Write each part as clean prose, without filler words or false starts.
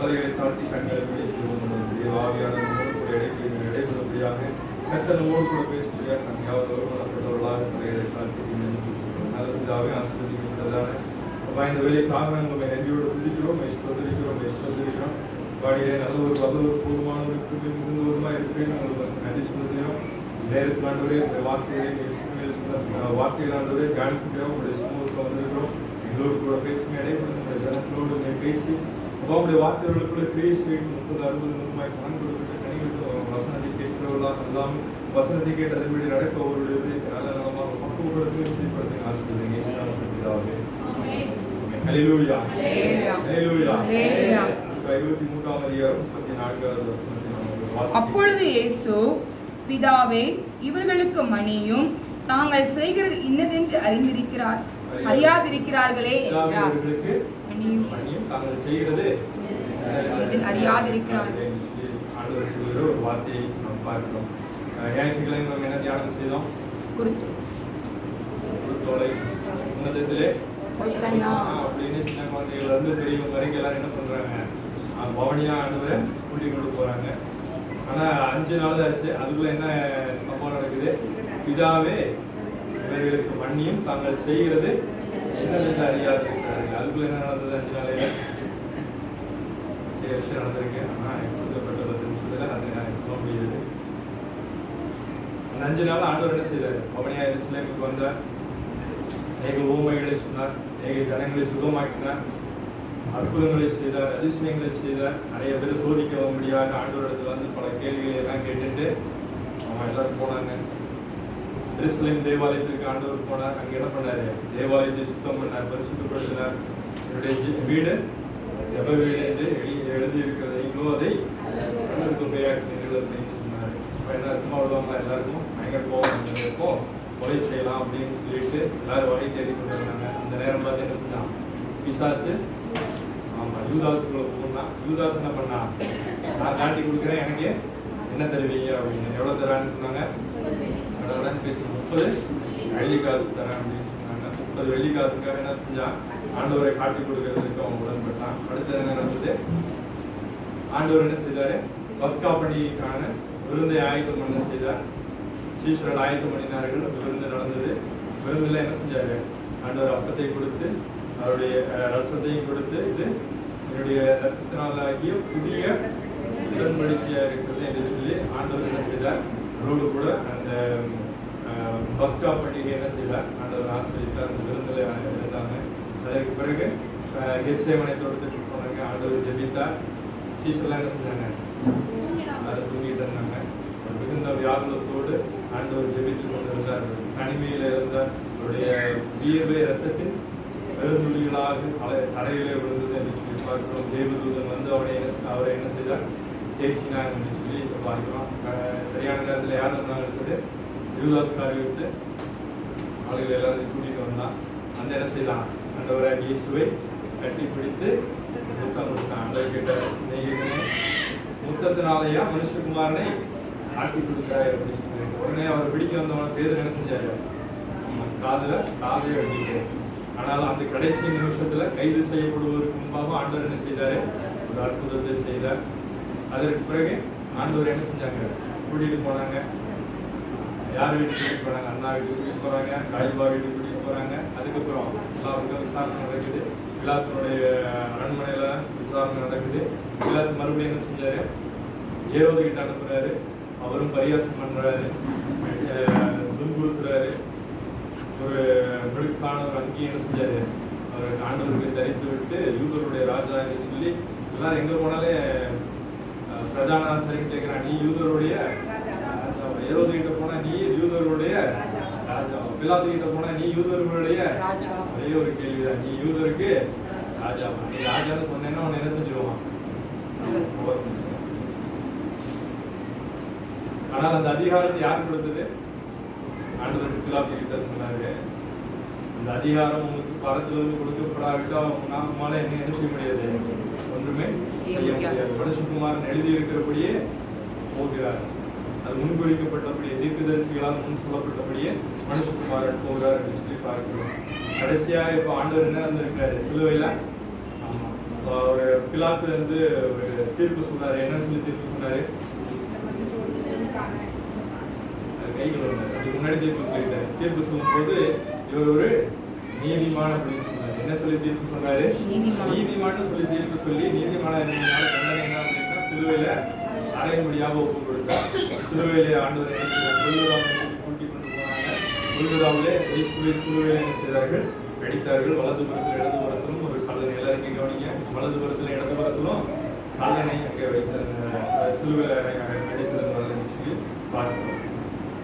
தலைகளை தாழ்த்தி கண்களை விழித்து ஆவியானவர்களோடு கூட இடைபெறும்படியாக கத்தனோடு கூட பேசும்படியாக நாம் யாவது ஒருமனப்பட்டவர்களாக தலைகளை தாழ்த்தி நல்லதாகவே ஆசீர்வதிக்கப்பட்டதான இந்த வேலைக்காக நாங்கள் நன்றியோடு துதிக்கிறோம், ஸ்தோத்திரிக்கிறோம். வாடியே நல்ல ஒரு பூர்வமானவருக்கு மிகுந்தவருமா இருக்கிறேன் நாங்கள் நன்றி சொல்லுகிறோம். நேரத்தில் ஆண்டவரே இந்த வார்த்தைகள் ஆண்டவரே தியானிக்கிறோம். உங்களுடைய சமூகத்தில் வந்திருக்கிறோம். எங்களோடு கூட பேசுங்க, இடைபெறும் ஜனங்களோடு பேசி அவருடைய வார்த்தைகளுக்குள்ள கிரியை செய்யும் 30, 60 பணம் கொடுக்கிற கனிவிட்டு வசனத்தை கேட்கிறவர்களாக இல்லாமல் வசனத்தை கேட்டு அதன்படி நடக்க அவருடைய நல்ல நலமாக பக்குவப்படுத்தி செயல்படுத்தி ஆசீர்வதிங்க. ஹல்லேலூயா. 23ஆம் அதிகாரம் 34வது வசனத்தை அப்பொழுது இயேசு, பிதாவே, இவர்களுக்கு மன்னியும், தாங்கள் செய்கிறது இன்னதென்று அறியாதிருக்கிறார்களே என்றார். தாங்கள் செய்கிறது அறியாதிருக்கிறார்கள். ஆண்டவர் சொல்கிற ஒரு வார்த்தையை நாம் பார்க்கிறோம். ஞாயிற்றுக்கிழமை நாம் என்ன தியானம் செய்தோம்? குருத்தோலை உன்னதத்திலே அப்படின்னு சின்ன குழந்தைகள் வந்து பெரியவங்க வரைக்கும் எல்லாரும் என்ன பண்றாங்க, பவனியா ஆண்டவரை கூட்டிக் கொண்டு போறாங்க. ஆனா 5 நாள் ஆச்சு. அதுக்குள்ள என்ன சம்பவம் நடக்குது? பிதாவே, இவர்களுக்கு மன்னியும், தாங்கள் செய்கிறது என்னவென்று அறியாது இருக்கிறார்கள். அதுக்குள்ள என்ன நடந்தது? 5 நாளையில விஷயம் நடந்திருக்கு. ஆனா கொடுக்கப்பட்ட 10 நிமிஷத்துல அதை சொல்ல முடியாது. அந்த 5 நாள் ஆண்டவர் என்ன செய்தார்? பவனியா எருசலேமுக்கு வந்தார். ஏக ஊமைகளை சொன்னார், ஏக ஜனங்களை சுகமாக்கினார், அற்புதங்களை செய்தார், அதிசயங்களை செய்தார். நிறைய பேர் சோதிக்க முடியாது. ஆண்டவரிடத்துல வந்து பல கேள்விகளை எல்லாம் கேட்டுட்டு அவங்க எல்லாரும் போனாங்க. எருசலேம் தேவாலயத்திற்கு ஆண்டவர் போனார். அங்க என்ன பண்ணாரு? தேவாலயத்தை சுத்தம் பண்ணார், பரிசுத்தப்படுத்தினார். என்னுடைய வீடு ஜெப வீடு என்று எழுதி இருக்கிறது, இங்கோ அதை தொகையாக்கி சொன்னார். இப்போ என்ன சும்மா விடுவாங்க? எல்லாருக்கும் பயங்கர போவோம், கொலை செய்யலாம் அப்படின்னு சொல்லிட்டு எல்லாரும் வழி தேடி கொண்டு வந்தாங்க. அந்த நேரம் பார்த்து என்ன செஞ்சான்? பிசாசு யூதாசுக்குள்ள போனான். யூதாஸ் என்ன பண்ணா? நான் காட்டி கொடுக்குறேன், எனக்கு என்ன தருவீங்க அப்படின்னு. எவ்வளவு தரான்னு சொன்னாங்க? பேச 30 வெள்ளி காசு தரேன் அப்படின்னு சொன்னாங்க. 30 வெள்ளி காசுக்காக என்ன செஞ்சான்? ஆண்டவரை காட்டி கொடுக்கறதுக்கு அவன் உடன்பட்டான். அடுத்தது என்ன நடந்தது? ஆண்டவர் என்ன செய்தாரு? பஸ்கா பண்டிகைக்கான விருந்தை ஆயத்தம் பண்ண செய்தார். சீஷர்கள் ஆயத்தம் பண்ணினார்கள். விருந்து நடந்தது. விருந்துல என்ன செஞ்சாரு? ஆண்டவர் அப்பத்தை கொடுத்து அவருடைய ரசத்தையும் கொடுத்து, இது என்னுடைய ரத்தத்தினாலாகிய புதிய உடன்படிக்கையா இருக்கிறது என்று சொல்லி ஆண்டவர் என்ன செய்தார்? அவரோடு கூட அந்த பஸ்கா பண்டிகை என்ன செய்தார்? ஆண்டவர் ஆசிரியத்தார். அந்த விருந்தில் இருந்தாங்க. அதற்கு பிறகு கெத்சேமனை தோட்டத்துக்கு போனாங்க. ஆண்டவர் ஜெபித்தார். சீசர்லாம் என்ன செஞ்சாங்க? அதை தூங்கிட்டு இருந்தாங்க. மிகுந்த வியாகுலத்தோடு ஆண்டவர் ஜெபித்து கொண்டிருந்தார். தனிமையில் இருந்தார். அவருடைய வியர்வை ரத்தத்தின் பெருந்துளிகளாக தரையிலே விழுந்தது என்று சொல்லி பார்க்கிறோம். தேவதூதன் வந்து அவரை என்ன செய்தார்? தேய்ச்சினார் என்று சொல்லி பார்க்கிறோம். சரியான நேரத்தில் யார் வந்தாங்க இருக்குது? யூதாஸ் காரியத்தை ஆளுகள் எல்லாரும் கூட்டிட்டு வந்தான். அந்த என்ன செய்யலாம்? ஆண்டவரை இயேசுவை கட்டி பிடித்து முத்தம் கொடுத்தான். ஆண்டவர் கேட்ட, சிநேகிதனே, முத்தத்தினாலேயா மனுஷகுமாரனை ஆட்டி கொடுக்கிறாய் அப்படின்னு சொல்லி உடனே அவர் பிடிக்க வந்தவன பேதர் என்ன செஞ்சாரு? காதலை அடிச்சு. ஆனாலும் அந்த கடைசி நிமிஷத்துல கைது செய்யப்படுவதற்கு முன்பாக ஆண்டவர் என்ன செய்தாரு? ஒரு அற்புதத்தை செய்தார். அதற்கு பிறகு ஆண்டவர் என்ன செஞ்சாங்க? கூட்டிட்டு போனாங்க. யார் வீட்டுக்கு கூட்டிட்டு போனாங்க? அண்ணா வீட்டுக்கு கூட்டிட்டு போறாங்க, காய்பா வீட்டுக்கு கூட்டிட்டு போறாங்க. அதுக்கப்புறம் எல்லாருக்கும் விசாரணை நடக்குது. பிலாத்தினுடைய அரண்மனையில விசாரணை நடக்குது. பிலாத்து மறுபடியும் என்ன செஞ்சாரு? ஏரோது கிட்ட அனுப்புறாரு. அவரும் பரியாசம் பண்றாரு, துன்புறுத்துறாரு. ஒரு மிடுக்கான ஒரு அங்கி என்ன செஞ்சாரு? அவர் ஆண்டவருக்கு தரித்து விட்டு யூதருடைய ராஜா என்று சொல்லி எல்லாரும் எங்க போனாலே பிரதான ஆசிரியர் கேட்கிறான், நீ யூதருடைய ராஜா. ஏரோது கிட்ட போனா நீ யூதருடைய ராஜா, பிலாத்து கிட்ட போனா நீ யூதர்களுடைய ராஜா. அதே ஒரு கேள்விதான், நீ யூதருக்கு ராஜா. நீ ராஜான்னு சொன்னேன்னா அவன் என்ன செஞ்சிருவான்? ஆனால் அந்த அதிகாரத்தை யார் கொடுத்தது? ஆண்டவர் பிலாத்து கிட்ட சொன்னாரு, அந்த அதிகாரம் உங்களுக்கு பரத்திலிருந்து கொடுக்கப்படாவிட்டா உங்களால என்ன செய்ய முடியாது? ஒன்றுமே செய்ய முடியாது. மனுஷகுமாரன் எழுதி இருக்கிறபடியே போகிறார். அது முன்குறிக்கப்பட்டபடியே தீர்க்கதரிசிகளால் முன் சொல்லப்பட்டபடியே மனுஷகுமாரன் போகிறார் என்று சொல்லி பார்க்கிறோம். கடைசியா இப்ப ஆண்டவர் என்ன வந்திருக்காரு? சிலுவையில ஒரு பிலாத்து வந்து ஒரு தீர்ப்பு சொன்னாரு. என்ன சொல்லி தீர்ப்பு சொன்னாரு? கைகள் வந்தாரு. அதுக்கு முன்னாடி தீர்ப்பு சொல்லிட்டாரு. தீர்ப்பு சொல்லும் போது இவர் ஒரு நீதிமான் அப்படின்னு சொன்னாரு. என்ன சொல்லி தீர்ப்பு சொன்னாரு? நீதிமான்னு சொல்லி தீர்ப்பு சொல்லி நீதிமான தண்டனை என்ன அப்படின்னா சிலுவையில அறையும்படியாக ஒப்பு கொடுத்தார். சிலுவையிலே ஆண்டவர் என்ன செய்தார்? கூட்டி கொண்டு போனாங்க. கொல்கத்தாவிலே சிலுவையில என்ன செய்தார்கள்? அடித்தார்கள். வலதுபுறத்தில் இடதுபுறத்திலும் ஒரு கல்லணை. எல்லாரும் இங்கே கவனிங்க. வலதுபுறத்தில் இடதுபுறத்திலும் கல்லணை அங்கே வைத்த சிலுவையில அடித்தது சொல்லி பார்க்கிறோம்.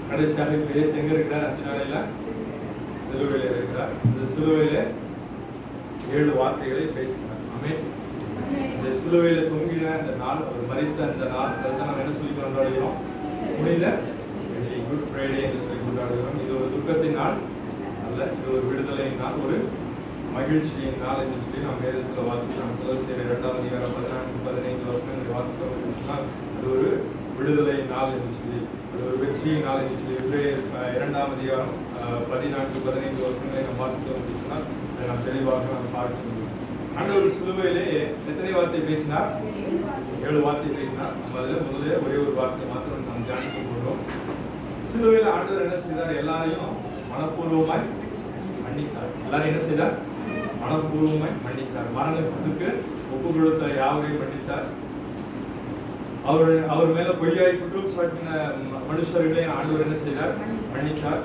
கடைசியாக இயேசு எங்க இருக்கிறார்? அந்த நாளையில சிலுவையில இருக்கிறார். இந்த சிலுவையில 7 வார்த்தைகளை பேசினார். ஆமென். இந்த சிலுவையில தொங்கின அந்த நாள், அவர் மரித்த அந்த நாள், அதுதான் நம்ம என்ன சொல்லி கொண்டாடுகிறோம்? புனித குட் ஃப்ரைடே என்று சொல்லி கொண்டாடுகிறோம். இது ஒரு துக்கத்தின் நாள் அல்ல, இது ஒரு விடுதலையின் நாள், ஒரு மகிழ்ச்சியின் நாள் என்று சொல்லி நாம் வேதத்தில் வாசிக்கிறோம். கொலோசியர் 2ஆம் அதிகாரம் 14-15 வசனங்களை வாசித்தோம். அது ஒரு விடுதலை நாள் என்று சொல்லி, அது ஒரு வெற்றியின் நாள் என்று சொல்லி எபிரேயர் 2ஆம் அதிகாரம் 14-15 வசனங்களை நாம் வாசித்தோம் என்று சொன்னால் அதை நாம் தெளிவாக நாம் பார்க்க முடியும். ஆண்டவர் சிலுவையிலே எத்தனை வார்த்தை பேசினார்? 7 வார்த்தை பேசினார். நம்ம அதில் முதல்ல ஒரே ஒரு வார்த்தை மாத்திரம் நாம் தியானிக்க போகிறோம். சிலுவையில் ஆண்டவர் என்ன செய்தார்? எல்லாரையும் மனப்பூர்வமாய் மன்னித்தார். எல்லாரும் என்ன செய்தார்? மனப்பூர்வமாய் மன்னித்தார். மரணத்துக்கு ஒப்பு கொடுத்த யாவரையும் மன்னித்தார். அவர் மேல பொய்யாய் குற்றம் சாட்டின மனுஷர்களை ஆண்டவர் என்ன செய்தார்? மன்னித்தார்.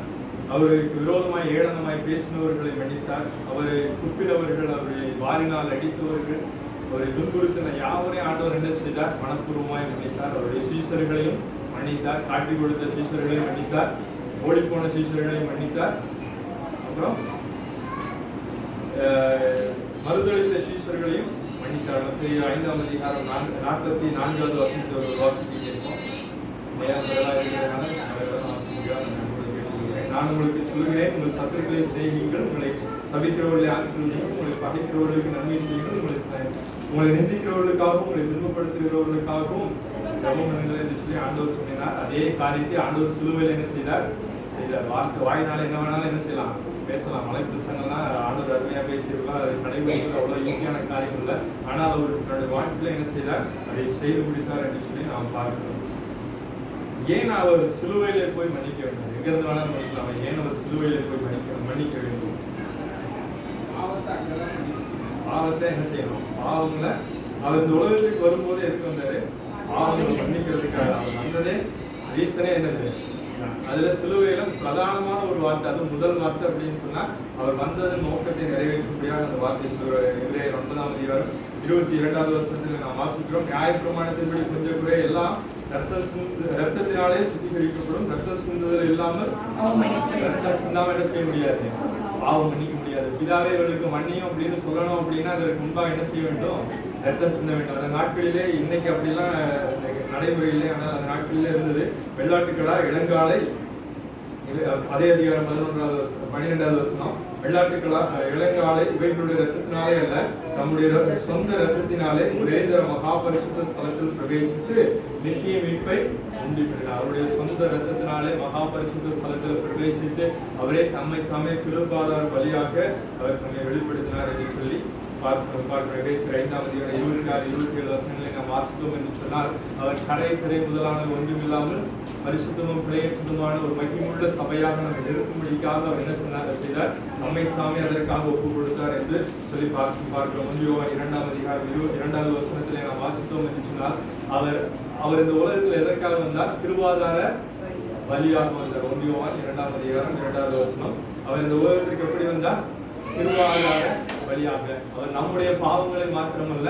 அவருக்கு விரோதமாய் ஏளனமாய் பேசினவர்களை மன்னித்தார். அவரை துப்பினவர்கள், அவரை வாரினால் அடித்தவர்கள், அவரை துன்புறுத்தின யாவரையும் ஆண்டவர் என்ன செய்தார்? மனப்பூர்வமாய் மன்னித்தார். அவருடைய சீஷர்களையும் மன்னித்தார். காட்டி கொடுத்த சீஷர்களையும் மன்னித்தார். ஓடிப்போன சீஷர்களையும் மன்னித்தார். அப்புறம் மறுதளித்த சீஷர்களையும் மன்னித்தார். 5ஆம் அதிகாரம் 44வது வசனத்தை வாசிக்க கேட்போம். நான் உங்களுக்கு சொல்லுகிறேன், உங்கள் சத்துருக்களை செய்யுங்கள், உங்களை சபிக்கிறவர்களை ஆசீர்வதியுங்கள், உங்களை பகைக்கிறவர்களுக்கு நன்மை செய்யுங்கள், உங்களை நிந்திக்கிறவர்களுக்காகவும் உங்களை துன்பப்படுத்துகிறவர்களுக்காகவும் ஜெபம் பண்ணுங்கள் என்று சொல்லி ஆண்டவர் சொன்னார். அதே காரியத்தை ஆண்டவர் சிலுவையில் என்ன செய்தார்? வாயினால என்ன வேணாலும் என்ன செய்யலாம்? பேசலாம். மலை பிரசங்கம்லாம் ஆண்டவர் அருமையாக பேசியிருக்கலாம். அதை கடைபிடிக்கிறது அவ்வளோ ஈஸியான காரியம் இல்லை. ஆனால் அவர் தன்னுடைய வாழ்க்கையில் என்ன செய்தார்? அதை செய்து முடித்தார் என்று சொல்லி நாம் பார்க்கிறோம். ஏன் அவர் சிலுவையிலே போய் மன்னிக்க வேண்டும்? எங்கிருந்து வேணாலும் மன்னிக்கலாம். ஏன் அவர் சிலுவையிலே போய் மன்னிக்க வேண்டும்? பாவத்தை என்ன செய்யணும்? பாவங்களை அவர் இந்த உலகத்துக்கு வரும்போது எதுக்கு வந்தாரு? பாவங்களை மன்னிக்கிறதுக்காக. அவர் வந்ததே ரீசனே என்னது? அதுல சிலுவையில பிரதானமான ஒரு வார்த்தை, அது முதல் வார்த்தை அப்படின்னு சொன்னா அவர் வந்ததன் நோக்கத்தை நிறைவேற்றும்படியாக அந்த வார்த்தை சொல்றாரு. எபிரேயர் 9ஆம் அதிகாரம் 22வது வசனத்தில் நாம் வாசிக்கிறோம். நியாயப்பிரமாணத்தின்படி கொஞ்சம் குறை எல்லாம் ரத்தத்தினாலே சுத்திகரிக்கப்படும். ரத்தம் சிந்துதல் இல்லாமல் ரத்தம் சிந்தாம என்ன செய்ய முடியாது? பாவம் மன்னிக்க முடியாது. பிதாவே இவர்களுக்கு மன்னியும் அப்படின்னு சொல்லணும் அப்படின்னா அதற்கு முன்பாக என்ன செய்ய வேண்டும்? ரத்தம் சிந்த வேண்டும். அந்த நாட்களிலே, இன்னைக்கு அப்படிலாம் நடைமுறையிலே, ஆனால் அந்த நாட்களிலே இருந்தது. வெள்ளாட்டுக்கடா, இளங்காலை, அதே அதிகாரம் 12வது வசனம். வெள்ளாட்டுக்கடா, இளங்காலை இவைகளுடைய ரத்தத்தினாலே அல்ல, நம்முடைய சொந்த ரத்தத்தினாலே ஒரே மகா பரிசுத்த ஸ்தலத்தில் பிரவேசித்து நித்திய மீட்பை உண்டு பண்ணினார். அவருடைய சொந்த ரத்தத்தினாலே மகா பரிசுத்த ஸ்தலத்தில் பிரவேசித்து அவரே தம்மை கிருபாதார பலியாக அவர் தம்மை வெளிப்படுத்தினார் என்று சொல்லி பார்க்கிறோம். 5ஆம் அதிகாரம் 26-27 வசனங்களை நாம் வாசித்தோம் என்று சொன்னால் அவர் கரை முதலான ஒன்றுமில்லாமல் பரிசுத்தமும் பிழையற்றதுமான ஒரு மகிமுள்ள சபையாக நம்ம இருக்கும்படிக்காக அவர் என்ன செய்தார்? நம்மை தாமே அதற்காக ஒப்பு கொடுத்தார் என்று சொல்லி பார்க்கிறோம். 2ஆம் அதிகாரம் 22வது வசனத்திலே நாம் வாசித்தோம் என்று சொன்னால் அவர் இந்த உலகத்தில் எதற்காக வந்தார்? கிருபாதார பலியாக வந்தார். 2ஆம் அதிகாரம் 2வது வசனம். அவர் இந்த உலகத்திற்கு எப்படி வந்தார்? கிருபாதார பலியாக. அவர் நம்முடைய பாவங்களை மாத்திரமல்ல,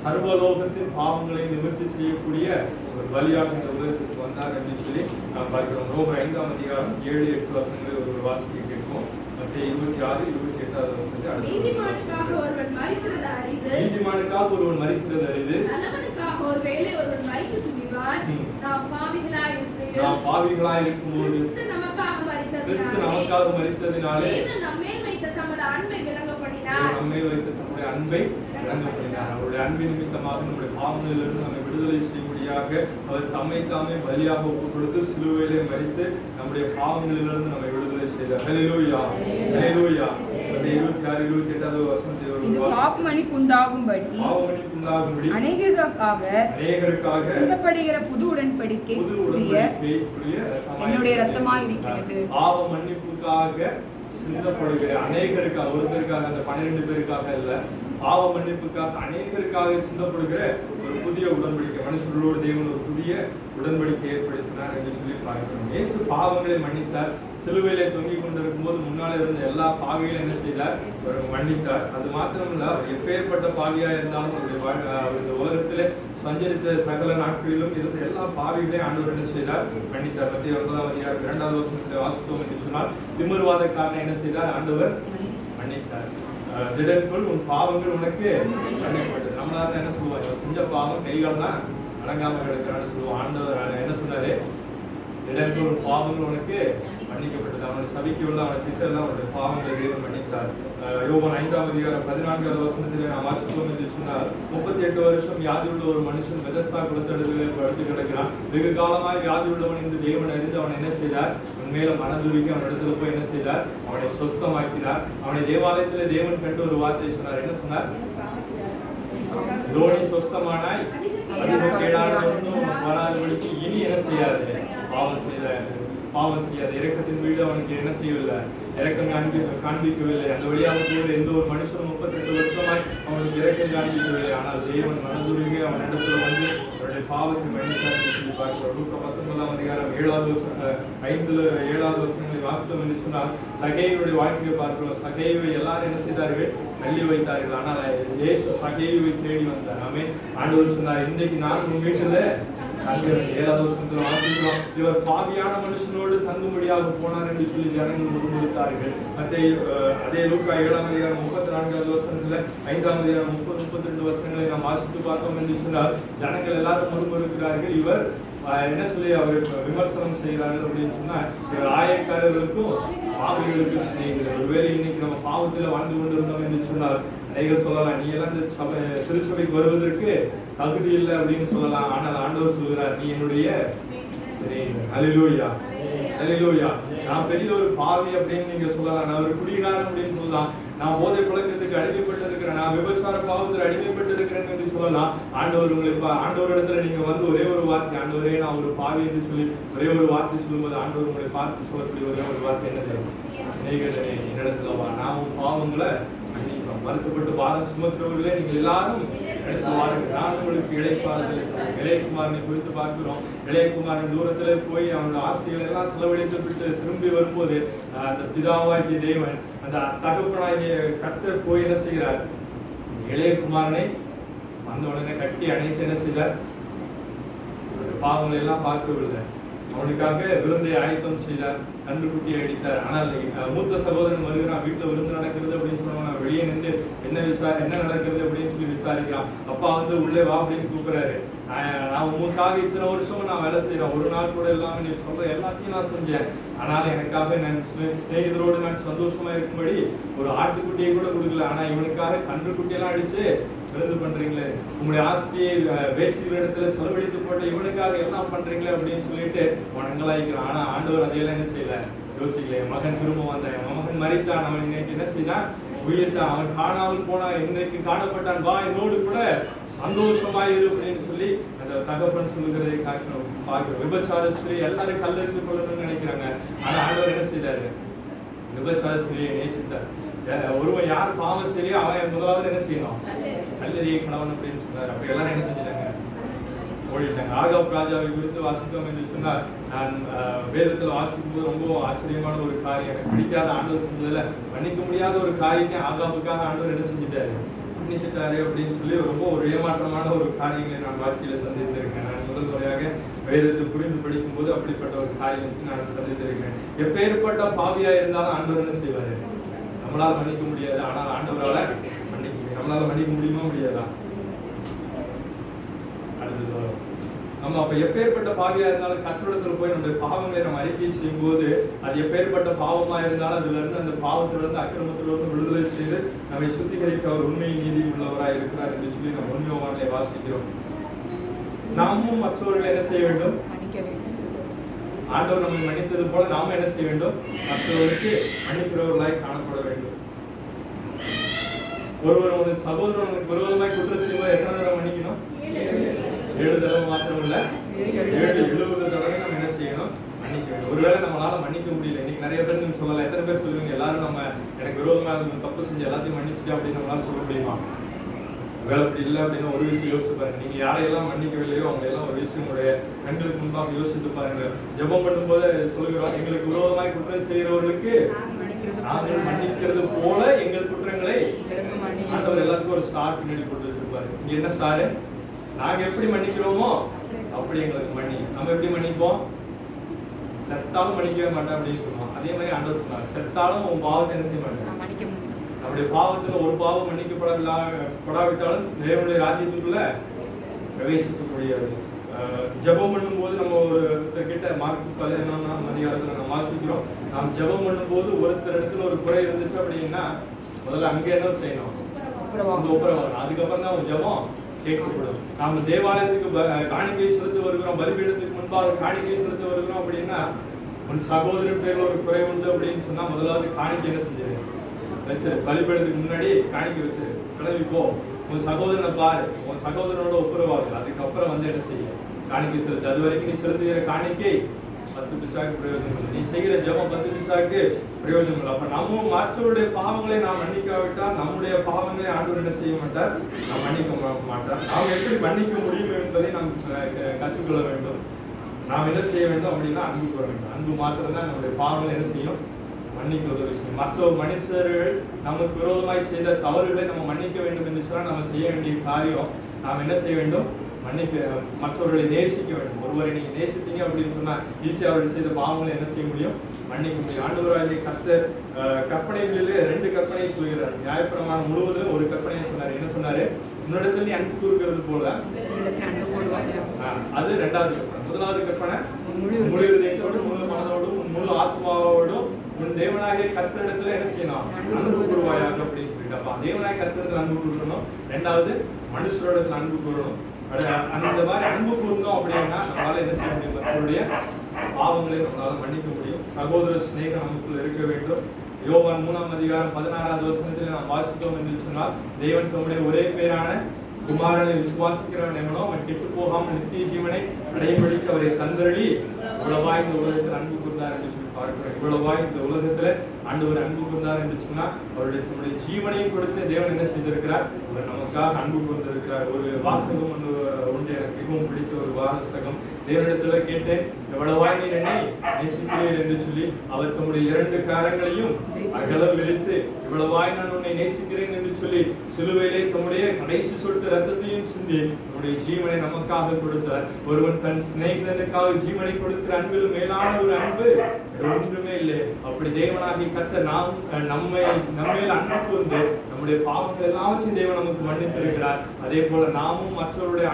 சர்வலோகத்தின் பாவங்களை நிவர்த்தி செய்யக்கூடிய ஒரு பலியாக இந்த உலகத்துக்கு வந்தார் என்று சொல்லி நாம் பார்க்கிறோம். ரோமர் 5ஆம் அதிகாரம் 7-8 வசனங்களை ஒரு வாசிக்க கேட்போம். 26-28 வசனத்தை நீதிமானுக்காக ஒருவன் மரிக்கிறது அரிது, நல்லவனுக்காக ஒருவேளை ஒருவன் மரிக்க துணிவான். நாம் பாவிகளாய் இருக்கும்போது கிறிஸ்து நமக்காக மரித்ததினாலே தேவன் நம்மேல் வைத்த தமது அன்பை விளங்க பண்ணினார். அவருடைய அன்பின் நிமித்தமாக நம்முடைய பாவங்களிலிருந்து நம்மை விடுதலை செய்யும்படியாக அவர் தம்மை தாமே பலியாக ஒப்புக் கொடுத்து சிலுவையிலே மரித்து நம்முடைய பாவங்களிலிருந்து நம்மை விடுதலை செய்தார். ஹல்லேலூயா, ஹல்லேலூயா. 26, 28 வசனத்தை இது பாவமன்னிப்புண்டாகும்படி அநேகருக்காக சிந்தப்படுகிற புது உடன்படிக்கைக்குரிய என்னுடைய இரத்தமாய் இருக்கிறது. பாவ மன்னிப்புக்காக சிந்தப்படுகிற அநேகருக்காக, ஒருத்தருக்காக, அந்த 12 பேருக்காக இல்ல, பாவ மன்னிப்புக்காக அநேகருக்காக சிந்தப்படுகிற ஒரு புதிய உடன்படிக்கை, மனுஷர்களோடு தேவன் ஒரு புதிய உடன்படிக்கை ஏற்படுத்தினார் என்று சொல்லி பார்க்கிறோம். இயேசு பாவங்களை மன்னித்தார். சிலுவையிலே தொங்கிக் கொண்டிருக்கும் போது முன்னாலே இருந்த எல்லா பாவிகளையும் என்ன செய்தார்? மன்னித்தார். அது மாத்திரமல்ல, எப்பேற்பட்ட பாவியா இருந்தாலும் இந்த உலகத்திலே சஞ்சரித்த சகல நாட்களிலும் இருந்த எல்லா பாவிகளையும் ஆண்டவர் என்ன செய்தார்? மன்னித்தார். மத்திய 2வது வசனத்தில் வாசித்தோம் என்று சொன்னால், திமிர்வாதக்காரனை என்ன செய்தார்? ஆண்டவர் மன்னித்தார். திடன்குள் உன் பாவங்கள் உனக்கு மன்னிக்கப்பட்டது. நம்மளால என்ன சொல்லுவாங்க? செஞ்ச பாவம் கைகள் தான் அடங்காம கிடக்கிறான்னு சொல்லுவோம். ஆண்டவர் என்ன சொன்னாரு? திடன்குள் உன் பாவங்கள் உனக்கு மன்னிக்கப்பட்டது. அவனை சபிக்கவில்லை, அவனை திட்டல, அவனுடைய பாவங்களை தேவன் மன்னித்தார். யோவான் 5:14 வசனத்திலே நாம் வாசித்தோம் என்று சொன்னால், 38 வருஷம் வியாதியுள்ள ஒரு மனுஷன் பெதஸ்தா குளத்தடுப்பில் படுத்து கிடக்கிறான். வெகு காலமாய் வியாதி உள்ளவன் என்று தேவன் அறிந்து அவன் என்ன செய்தார்? அவன் மேல மனதுருக்கி அவன் இடத்துல போய் என்ன செய்தார்? அவனை சொஸ்தமாக்கிறார். அவனை தேவாலயத்திலே தேவன் கண்டு ஒரு வார்த்தை சொன்னார். என்ன சொன்னார்? தோனி சொஸ்தமானாய், அதிகம் கேடான ஒன்றும் வராதபடிக்கு இனி என்ன செய்யாது? பாவம் செய்யாது. இரக்கத்தின் வீடு அவனுக்கு என்ன செய்யவில்லை? இரக்கம் காண்பிக்கவில்லை. அந்த வழியாக போகிற எந்த ஒரு மனுஷனும் 38 வருஷமாய் அவனுக்கு இரக்கம் காண்பிக்கவில்லை. ஆனால் தேவன் மனதுருகி அவன் இடத்துல வந்து அவருடைய பாவத்தை மன்னித்தார் என்று சொல்லி பார்க்கிறோம். லூக்கா 19:7 7வது வசனங்களை வாசித்தோம் என்று சொன்னால், சகேயுடைய வாழ்க்கையை பார்க்கிறோம். சகேயுவை எல்லாரும் என்ன செய்தார்கள்? தள்ளி வைத்தார்கள். ஆனால் இயேசு சகேயுவை தேடி வந்தார். ஆமென். ஆண்டவர் சொன்னார், இன்றைக்கு நான் உன் வீட்டுல 7வது வசனத்தில் வாசிக்கிறோம், இவர் பாவியான மனுஷனோடு தங்கும்படியாக போனார் என்று சொல்லி ஜனங்கள் முறுமுறுத்தார்கள். அதே லூக்கா 7:34 வசனத்துல 5:30-32 வசனங்களை நாம் வாசித்து பார்த்தோம் என்று சொன்னால், ஜனங்கள் எல்லாரும் முறுமுறுக்கிறார்கள். இவர் என்ன சொல்லி அவர் விமர்சனம் செய்கிறார்கள் அப்படின்னு சொன்னா, இவர் ஆயக்காரர்களுக்கும் பாவிகளுக்கும் செய்கிறார். ஒருவேளை இன்னைக்கு நம்ம பாவத்துல வாழ்ந்து கொண்டிருந்தோம் என்று சொன்னால், அநேகர் சொல்லலாம், நீ எல்லாம் இந்த திருச்சபைக்கு வருவதற்கு தகுதி இல்லை அப்படின்னு சொல்லலாம். ஆனால் ஆண்டவர் சொல்கிறார், நீ என்னுடைய ஹல்லேலூயா, ஹல்லேலூயா. நான் பெரிய ஒரு பாவி அப்படின்னு நீங்க சொல்லலாம், நான் ஒரு குடிகாரன் அப்படின்னு சொல்லலாம், நான் போதை பழக்கத்துக்கு அடிமைப்பட்டு இருக்கிறேன், நான் விபச்சார பாவத்தில் அடிமைப்பட்டு இருக்கிறேன் என்று சொல்லலாம். ஆண்டவர் உங்களுக்கு ஆண்டவரிடத்துல நீங்க வந்து ஒரே ஒரு வார்த்தை, ஆண்டவரே நான் ஒரு பாவி என்று சொல்லி ஒரே ஒரு வார்த்தை சொல்லும்போது, ஆண்டவர் உங்களை பார்த்து சொல்லக்கூடிய ஒரே ஒரு வார்த்தை என்னது? சிநேகிதனே, என்னிடத்துல வா, நான் உன் பாவங்களை மன்னிக்கிறோம். வருத்தப்பட்டு பாரம் சுமத்துறவர்களே நீங்கள் எல்லாரும் எடுத்து வாருங்கள், நான் உங்களுக்கு இளைப்பாறுதல். இளையகுமாரனை குறித்து பார்க்கிறோம். இளையகுமாரன் தூரத்துல போய் அவனோட ஆசைகளை எல்லாம் செலவழித்து விட்டு திரும்பி வரும்போது, அந்த பிதாவாகிய தேவன், அந்த தகப்பனாகிய கர்த்தர் போய் என்ன செய்கிறார்? இளையகுமாரனை வந்த உடனே கட்டி அணைத்து என்ன செய்தார்? பாவங்களை எல்லாம் பார்க்கவில்லை, அவனுக்காக விருந்தை ஆயத்தம் செய்தார், கன்றுக்குட்டியை அடித்தார். ஆனால் மூத்த சகோதரன் வருகிறான், வீட்டுல விருந்து நடக்கிறது அப்படின்னு சொன்னாங்க. வெளியே நின்று என்ன நடக்கிறது அப்படின்னு சொல்லி விசாரிக்கிறான். அப்பா வந்து உள்ளே வா அப்படின்னு கூப்பிடுறாரு. நான் உங்களுக்காக இத்தனை வருஷமும் நான் வேலை செய்யறேன், ஒரு நாள் கூட இல்லாம நீ சொல்ற எல்லாத்தையும் நான் செஞ்சேன். ஆனால் எனக்காக நான் சிநேகிதரோடு நான் சந்தோஷமா இருக்கும்படி ஒரு ஆட்டுக்குட்டியை கூட கொடுக்கல, ஆனா இவனுக்காக கன்றுக்குட்டியெல்லாம் அடிச்சு விருந்து பண்றீங்களே, உங்களுடைய ஆஸ்தியை வேசிகள் இடத்துல செலவழித்து போட்டு இவனுக்காக எல்லாம் பண்றீங்களே அப்படின்னு சொல்லிட்டு வணங்கலாய்க்கிறான். ஆனா ஆண்டவர் அதையெல்லாம் என்ன செய்யல, யோசிக்கல. என் மகன் திரும்ப வந்தான், என் மகன் மரித்தான், அவன் இன்னைக்கு என்ன செய்தான்? உயிர்த்தான். அவன் காணாமல் போனான், இன்றைக்கு காணப்பட்டான், வா என்னோடு கூட சந்தோஷமாயிரு அப்படின்னு சொல்லி அந்த தகப்பன் சொல்லுகிறதை பார்க்கிறோம். விபச்சார ஸ்திரீ எல்லாரும் கல்லெடுத்து கொள்ளணும்னு நினைக்கிறாங்க. ஆனா ஆண்டவர் என்ன செய்தாரு? விபச்சார ஸ்திரீயை நேசித்தார். ஒருவன் யார் பாவம் செய்யோ அவன் முதலாவது என்ன செய்யணும்? கல்லெறியை கணவன் அப்படின்னு சொன்னார். அப்படி எல்லாரும் என்ன செஞ்சிட்டாங்க? ஓடிட்டாங்க. ஆகாப் ராஜாவை குறித்து வாசித்தோம் என்று சொன்னால், நான் வேதத்தில் வாசிக்கும் போது ரொம்ப ஆச்சரியமான ஒரு காரியம், எனக்கு பிடிக்காத ஆண்டவர் செஞ்சதுல மன்னிக்க முடியாத ஒரு காரியத்தை ஆகாபுக்காக ஆண்டவர் என்ன செஞ்சுட்டாரு? மன்னிச்சுட்டாரு அப்படின்னு சொல்லி ரொம்ப ஒரு ஏமாற்றமான ஒரு காரியங்களை நான் வாழ்க்கையில சந்தித்திருக்கேன். நான் முதல் முறையாக வேதத்தை புரிந்து படிக்கும் போது அப்படிப்பட்ட ஒரு காரியத்தை நான் சந்தித்திருக்கேன். எப்பேற்பட்ட பாவியா இருந்தாலும் ஆண்டவர் என்ன செய்வாரு? நம்மளால மன்னிக்க முடியாது, ஆனால் ஆண்டவரால மன்னிக்க முடியும். நம்மளால மன்னிக்க முடியுமா முடியாதா? அடுத்தது நம்ம அப்ப எப்பேற்பட்ட பாவியா இருந்தாலும் கர்த்தரிடத்துல போய் நம்முடைய பாவங்களை நம்ம அறிக்கை செய்யும் போது, அது எப்பேற்பட்ட பாவமா இருந்தாலும் அதுல இருந்து அந்த பாவத்திலிருந்து அக்கிரமத்திலிருந்து விடுதலை செய்து நம்மை சுத்திகரிக்க அவர் உண்மை நீதி உள்ளவராய் இருக்கிறார் என்று சொல்லி நம்ம உண்மையோவானை வாசிக்கிறோம். நாமும் மற்றவர்களை என்ன செய்ய வேண்டும்? ஆண்டவர் நம்மை மன்னித்தது போல நாம என்ன செய்ய வேண்டும்? மற்றவர்களுக்கு மன்னிக்கிறவர்களாய் காணப்பட வேண்டும். ஒருவர் ஒரு சகோதரன் உனக்கு விரோதமாய் குற்றம் செய்யும்போது எத்தனை தடவை மன்னிக்கணும்? 7 தடவை மாத்திரம் இல்ல, 70 தடவை நம்ம என்ன செய்யணும்? மன்னிக்க வேண்டும். ஒருவேளை நம்மளால மன்னிக்க முடியல, இன்னைக்கு நிறைய பேர் நீங்க சொல்லலாம், எத்தனை பேர் சொல்லுவீங்க எல்லாரும் நம்ம எனக்கு விரோதமா தப்பு செஞ்சு எல்லாத்தையும் மன்னிச்சுட்டேன் அப்படின்னு நம்மளால சொல்ல முடியுமா? வேலை அப்படி இல்லை அப்படின்னா ஒரு விஷயம் யோசிச்சு பாருங்க. நீங்க யாரையெல்லாம் மன்னிக்கவில்லையோ அவங்க எல்லாம் ஒரு விஷயம் உங்களுடைய கண்களுக்கு முன்பாக யோசித்து பாருங்க. ஜெபம் பண்ணும்போது சொல்லுகிறோம், எங்களுக்கு விரோதமாய் குற்றம் செய்கிறவர்களுக்கு நாங்கள் மன்னிக்கிறது போல எங்கள் குற்றங்களை ஆண்டவர் எல்லாத்துக்கும் ஒரு ஸ்டார் பின்னாடி போட்டு வச்சிருப்பாரு. இங்க என்ன ஸ்டாரு? நாங்க எப்படி மன்னிக்கிறோமோ அப்படி எங்களுக்கு மன்னி. நம்ம எப்படி மன்னிப்போம்? செத்தாலும் மன்னிக்கவே மாட்டேன் அப்படின்னு சொல்லுவோம். அதே மாதிரி ஆண்டவர் சொன்னார், செத்தாலும் உன் பாவத்தை என்ன செய்ய மாட்டேன். நம்முடைய பாவத்துல ஒரு பாவம் மன்னிக்கப்படாவிட்டாலும் தேவனுடைய ராஜ்யத்துக்குள்ள பிரவேசிக்கக்கூடியது. ஜெபம் பண்ணும்போது நம்ம ஒருத்தர் கிட்ட மார்க் 11ஆம் அதிகாரத்துல நம்ம வாசிக்கிறோம், நாம் ஜெபம் பண்ணும்போது ஒருத்தர் இடத்துல ஒரு குறை இருந்துச்சு அப்படின்னா முதல்ல அங்க என்ன செய்யணும்? ஒப்புரவாகணும். அதுக்கப்புறம் தான் ஜெபம் கேட்கப்படும். நாம தேவாலயத்துக்கு காணிக்கை செலுத்த வருகிறோம், பலிபீடத்துக்கு முன்பாக காணிக்கை செலுத்த வருகிறோம் அப்படின்னா உன் சகோதரன் பேர்ல ஒரு குறை உண்டு அப்படின்னு சொன்னா முதலாவது காணிக்கை என்ன செஞ்சிரு? வச்சிரு. பலிபீடத்துக்கு முன்னாடி காணிக்கை வச்சிரு. கிளம்பிப்போ, உன் சகோதரனை பாரு, உன் சகோதரனோட ஒப்புரவாகு. அதுக்கப்புறம் வந்து என்ன செய்ய? காணிக்கை செலுத்து. அது வரைக்கும் நீ செலுத்துகிற காணிக்கை 10 பைசாக்கு பிரயோஜனம் இல்லை, நீ செய்கிற ஜெபம் 10 பைசாக்கு பிரயோஜனம் இல்லை. அப்ப நம்ம மற்றவருடைய பாவங்களை நாம் மன்னிக்காவிட்டால் நம்முடைய பாவங்களை ஆண்டவர் என்ன செய்ய மாட்டார்? நாம் மன்னிக்க மாட்டார். நாம் எப்படி மன்னிக்க முடியும் என்பதை நாம் கற்றுக்கொள்ள வேண்டும். நாம் என்ன செய்ய வேண்டும் அப்படின்னா அன்பு கூற வேண்டும். அன்பு மாத்திரம் தான் நம்முடைய பாவங்களை என்ன செய்யும்? மன்னிக்கிறது விஷயம். மற்ற மனுஷர்கள் நமக்கு விரோதமாய் செய்த தவறுகளை நம்ம மன்னிக்க வேண்டும் என்று சொன்னால் நம்ம செய்ய வேண்டிய காரியம், நாம் என்ன செய்ய வேண்டும்? மற்றவர்களை நேசிக்க வேண்டும். ஒருவரை நீங்க நேசித்தீங்க அப்படின்னு சொன்னா ஈஸியா அவர்கள் செய்த பாவங்களை என்ன செய்ய முடியும்? மன்னிக்க முடியும். ஆண்டவராகிய கர்த்தர் கற்பனைகளிலே 2 கற்பனை சொல்கிறார். நியாயப்பிரமாணம் முழுவதும் ஒரு கற்பனையை சொன்னார். என்ன சொன்னாரு? உன்னிடத்தில் நீ அன்பு கூறுகிறது போல அது 2வது கற்பனை. 1வது கற்பனை முழு இதயத்தோடும் முழு மனதோடும் முழு ஆத்மாவோடும் உன் தேவனாகிய கர்த்தரிடத்துல என்ன செய்யணும்? அன்பு கூறுவாயாக அப்படின்னு சொல்லிட்டு. அப்ப தேவனாகிய கர்த்தரிடத்துல அன்பு கூறணும். 2வது மனுஷரோட அன்பு கூறணும். அந்த மாதிரி அன்பு கூர்ந்தோம் அப்படின்னா நம்மளால என்ன செய்ய முடியும்? மற்றவருடைய பாவங்களை நம்மளால மன்னிக்க முடியும். சகோதர சிநேகம் நமக்குள்ள இருக்க வேண்டும். யோவான் 3ஆம் அதிகாரம் 16வது வசனத்தில் நாம் வாசித்தோம் என்று சொன்னால், தேவன் தம்முடைய ஒரே பேரான குமாரனை விசுவாசிக்கிறவன் எவனோ அவன் கெட்டு போகாமல் நித்திய ஜீவனை அடையும்படிக்கு அவரை தந்தருளி இவ்வளவாய் இந்த உலகத்தில் அன்பு கூர்ந்தார் என்று சொல்லி பார்க்கிறோம். இவ்வளவாய் இந்த உலகத்துல ஆண்டவர் அன்பு கூர்ந்தார் என்று சொன்னா அவருடைய தம்முடைய ஜீவனையும் கொடுத்து தேவன் என்ன செய்திருக்கிறார்? அவர் நமக்காக அன்பு கூர்ந்திருக்கிறார். ஒரு வாசகம் ஒன்று எனக்கு மிகவும் பிடித்த ஒரு வாசகம். தேவனிடத்துல கேட்டேன், எவ்வளவாய் நீர் என்னை நேசிக்கிறீர் என்று சொல்லி அவர் தம்முடைய 2 கரங்களையும் அகல விரித்து இவ்வளவாய் நான் உன்னை நேசிக்கிறேன் என்று சொல்லி சிலுவையிலே தம்முடைய கடைசி சொட்டு ரத்தத்தையும் சிந்தி நம்முடைய ஜீவனை நமக்காக கொடுத்தார். ஒருவன் தன் சிநேகிதனுக்காக ஜீவனை கொடுக்கிற அன்பிலும் மேலான ஒரு அன்பு ஒன்றுமே இல்லை. அப்படி தேவனாகிய கர்த்தர் நம்மேல் அன்பு கூர்ந்து நம்முடைய பாவங்கள் எல்லாவற்றையும் தேவன் நமக்கு மன்னித்திருக்கிறார். அதே போல நாமும் மற்றவருடைய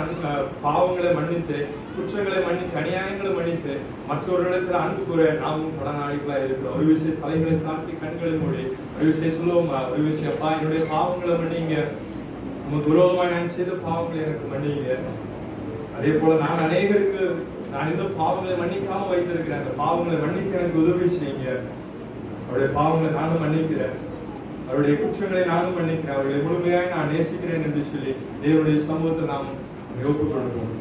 பாவங்களை மன்னித்து, குற்றங்களை மன்னித்து, அநியாயங்களை மன்னித்து மற்றவர்களிடத்தில் அன்பு கூற நாமும் கடனாளிகளாக இருக்கிறோம். ஒரு விஷயம் தலைகளை தாழ்த்தி கண்களை மூடி ஒரு விஷயம் சொல்லுவோமா? ஒரு விஷயம், அப்பா என்னுடைய பாவங்களை மன்னிங்க, நமக்கு விரோதமாக நான் செய்த பாவங்களை எனக்கு மன்னிங்க. அதே போல நான் அநேகருக்கு நான் இந்த பாவங்களை மன்னிக்காம வைத்திருக்கிறேன், அந்த பாவங்களை மன்னிக்க எனக்கு உதவி செய்யுங்க. அவருடைய பாவங்களை நானும் மன்னிக்கிறேன், அவருடைய குற்றங்களை நானும் மன்னிக்கிறேன், அவர்களை முழுமையாக நான் நேசிக்கிறேன் என்று சொல்லி தேவனுடைய சமூகத்தை நாம் ஒப்புக் கொடுப்போம்.